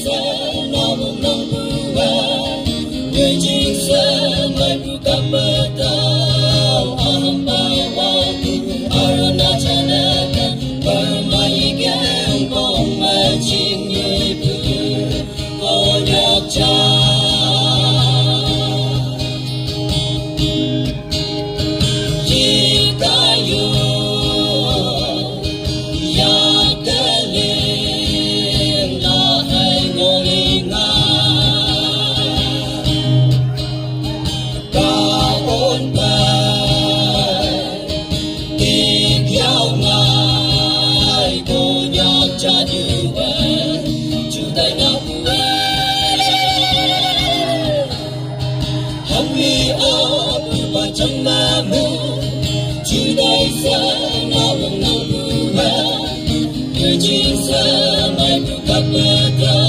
sa nong nong bua người chính sa mai bu kapatao am ba wa tu arana chana kan par mai gan bong ma chim ye bu ko yak cha trong ma mù chú đây xa nào lòng nào bùa người chính xa mai bùa cặp bờ